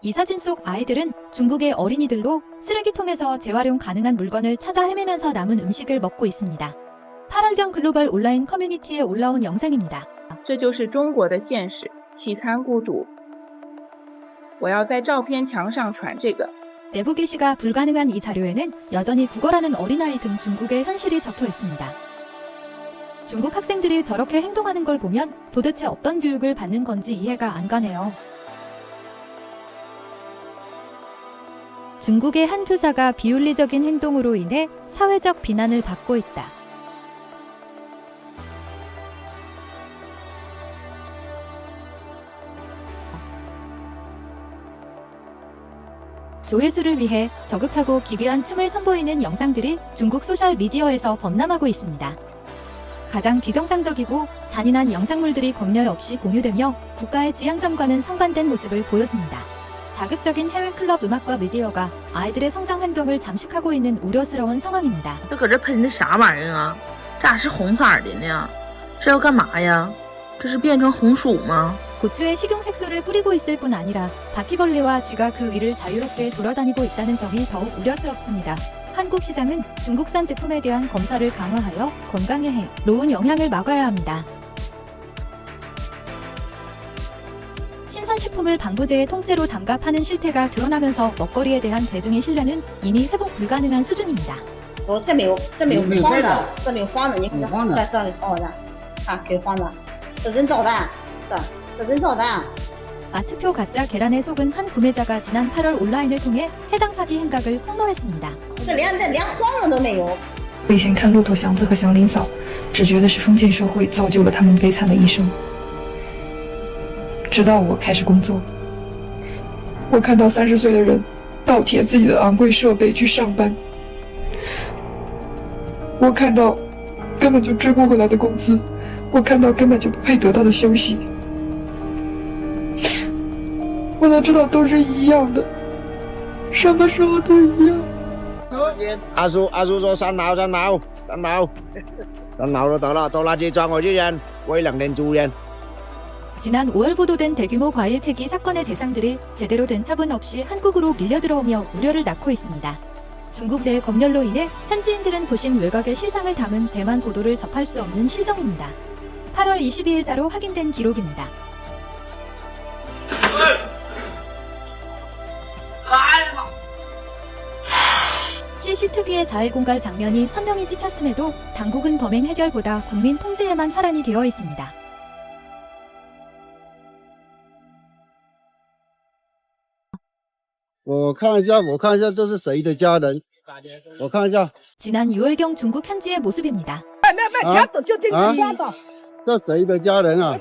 이 사진 속 아이들은 중국의 어린이들로 쓰레기통에서 재활용 가능한 물건을 찾아 헤매면서 남은 음식을 먹고 있습니다. 8월경 글로벌 온라인 커뮤니티에 올라온 영상입니다. 这就是中国的现实，弃餐孤独。我要在照片墙上传这个。 내부 게시가 불가능한 이 자료에는 여전히 국어라는 어린아이 등 중국의 현실이 적혀 있습니다. 중국 학생들이 저렇게 행동하는 걸 보면 도대체 어떤 교육을 받는 건지 이해가 안 가네요. 중국의 한 교사가 비윤리적인 행동으로 인해 사회적 비난을 받고 있다. 조회수를 위해 저급하고 기괴한 춤을 선보이는 영상들이 중국 소셜미디어에서 범람하고 있습니다. 가장 비정상적이고 잔인한 영상물들이 검열 없이 공유되며 국가의 지향점과는 상반된 모습을 보여줍니다. 자극적인 해외 클럽 음악과 미디어가 아이들의 성장 활동을 잠식하고 있는 우려스러운 상황입니다. 这搁这喷的啥玩意儿啊？这咋是红色的呢？这要干嘛呀？这是变成红薯吗？ 고추에 식용색소를 뿌리고 있을 뿐 아니라 바퀴벌레와 쥐가 그 위를 자유롭게 돌아다니고 있다는 점이 더욱 우려스럽습니다. 한국 시장은 중국산 제품에 대한 검사를 강화하여 건강에 해로운 영향을 막아야 합니다. 신선식품을 방부제의 통째로 담가 파는 실태가 드러나면서 먹거리에 대한 대중의 신뢰는 이미 회복 불가능한 수준입니다. 这没有黄的，这没有黄的，你看这里黄的，看给黄的，这人造蛋，这人造蛋。 마트표 가짜 계란에 속은 한 구매자가 지난 8월 온라인을 통해 해당 사기 행각을 폭로했습니다. 这连黄的都没有。我以前看骆驼祥子和祥林嫂，只觉得是封建社会造就了他们悲惨的一生。直到我开始工作，我看到30岁的人倒贴自己的昂贵设备去上班，我看到根本就追不回来的工资，我看到根本就不配得到的休息。我才知道都是一样的，什么时候都一样。阿叔说三毛就得了，倒垃圾装回去扔，归2年主人。 지난 5월 보도된 대규모 과일 폐기 사건의 대상들이 제대로 된 처분 없이 한국으로 밀려들어오며 우려를 낳고 있습니다. 중국 내 검열로 인해 현지인들은 도심 외곽의 실상을 담은 대만 보도를 접할 수 없는 실정입니다. 8월 22일자로 확인된 기록입니다. CCTV의 자해 공갈 장면이 선명히 찍혔음에도 당국은 범행 해결보다 국민 통제에만 혈안이 되어 있습니다. 我看一下，这是谁的家人？我看一下。 지난 6월경 중국 현지의 모습입니다. 这谁的家人啊？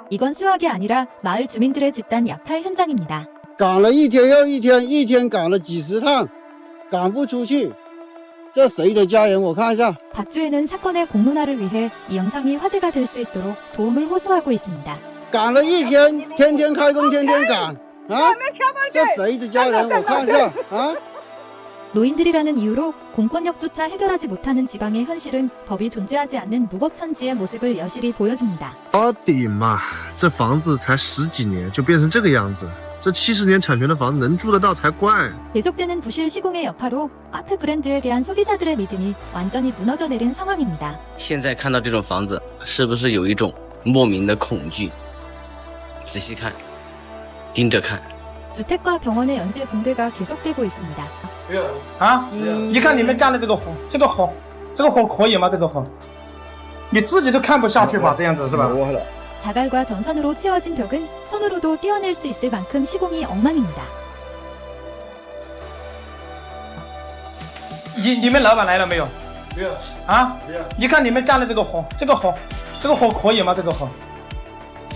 이건 수학이 아니라 마을 주민들의 집단 약탈 현장입니다. 赶了一天又一天，一天赶了几十趟，赶不出去。这谁的家人？我看一下。 박주혜는 사건의 공론화를 위해 이 영상이 화제가 될 수 있도록 도움을 호소하고 있습니다. 赶了一天，天天开工，天天赶啊！这谁的家人？我看一下啊。 노인들이라는 이유로 공권력조차 해결하지 못하는 지방의 현실은 법이 존재하지 않는 무법천지의 모습을 여실히 보여줍니다. 到底嘛，这房子才10几年就变成这个样子，这70年产权的房子能住得到才怪。 계속되는 부실 시공의 여파로 아트 브랜드에 대한 소비자들의 믿음이 완전히 무너져 내린 상황입니다. 现在看到这种房子，是不是有一种莫名的恐惧？仔细看，盯着看。 주택과 병원의 연쇄 붕괴가 계속되고 있습니다. 啊！你看你们干的这个活，这个活可以吗？这个活，你自己都看不下去吧？这样子是吧？ 자갈과 전선으로 채워진 벽은 손으로도 떼어낼 수 있을 만큼 시공이 엉망입니다. 你们老板来了没有？没有啊！你看你们干的这个活可以吗？这个活，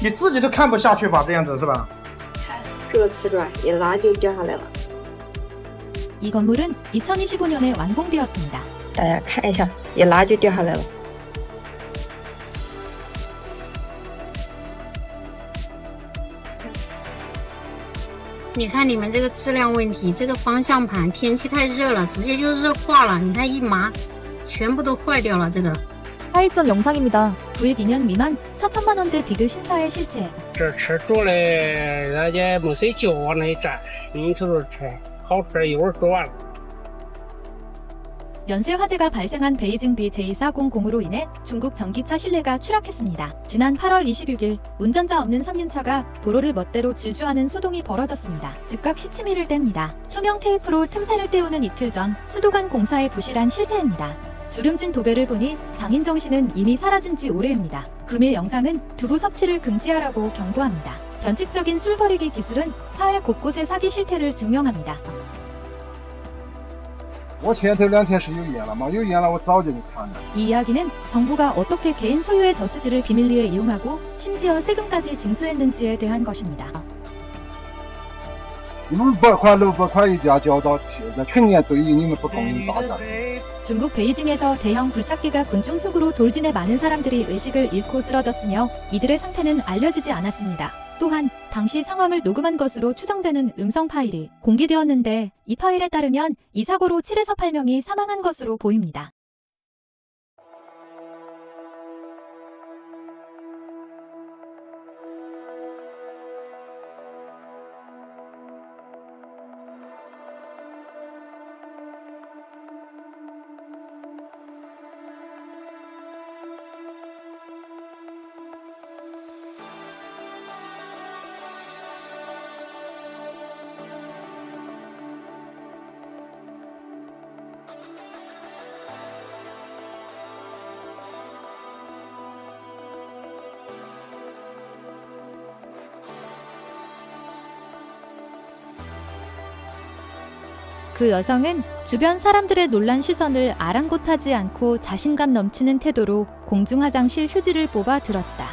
你自己都看不下去吧？这样子是吧？ 这个瓷砖一拉就掉下来了。 이 건물은 2025년에 완공되었습니다. 大家看一下，一拉就掉下来了。你看你们这个质量问题，这个方向盘天气太热了，直接就热化了。你看一麻，全部都坏掉了。这个 4일 전 영상입니다. 구입 2년 미만 4천만 원대 비드 신차의 실체. 这车做的人家没谁教我那一站，就是车好车一会儿做完了。 연쇄 화재가 발생한 베이징비 제2400으로 인해 중국 전기차 실내가 추락했습니다. 지난 8월 26일 운전자 없는 3륜차가 도로를 멋대로 질주하는 소동이 벌어졌습니다. 즉각 시치미를 뗍니다. 투명 테이프로 틈새를 떼우는 이틀 전 수도관 공사의 부실한 실태입니다. 주름진 도배를 보니 장인 정신은 이미 사라진 지 오래입니다. 금일 영상은 두부 섭취를 금지하라고 경고합니다. 변칙적인 술 버리기 기술은 사회 곳곳의 사기 실태를 증명합니다. 我前头2天是有烟了吗？有烟了，我早就看了。 이 이야기는 정부가 어떻게 개인 소유의 저수지를 비밀리에 이용하고 심지어 세금까지 징수했는지에 대한 것입니다. 你们500块、600块一家交到，现在全年都以你们不同意打的。 중국 베이징에서 대형 굴착기가 군중 속으로 돌진해 많은 사람들이 의식을 잃고 쓰러졌으며 이들의 상태는 알려지지 않았습니다. 또한 당시 상황을 녹음한 것으로 추정되는 음성 파일이 공개되었는데 이 파일에 따르면 이 사고로 7에서 8명이 사망한 것으로 보입니다. 그 여성은 주변 사람들의 놀란 시선을 아랑곳하지 않고 자신감 넘치는 태도로 공중 화장실 휴지를 뽑아 들었다.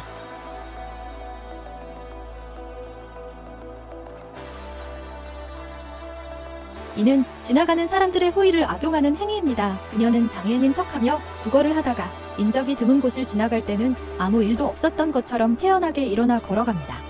이는 지나가는 사람들의 호의를 악용하는 행위입니다. 그녀는 장애인인 척하며 구걸을 하다가 인적이 드문 곳을 지나갈 때는 아무 일도 없었던 것처럼 태연하게 일어나 걸어갑니다.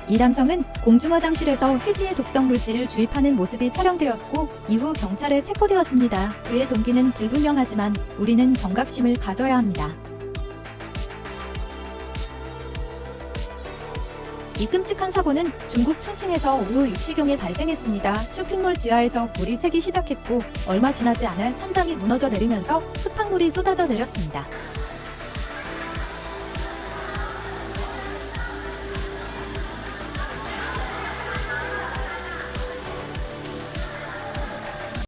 이 남성은 공중화장실에서 휴지에 독성 물질을 주입하는 모습이 촬영되었고 이후 경찰에 체포되었습니다. 그의 동기는 불분명하지만 우리는 경각심을 가져야 합니다. 이 끔찍한 사고는 중국 충칭에서 오후 6시경에 발생했습니다. 쇼핑몰 지하에서 불이 새기 시작했고 얼마 지나지 않아 천장이 무너져 내리면서 흙탕물이 쏟아져 내렸습니다.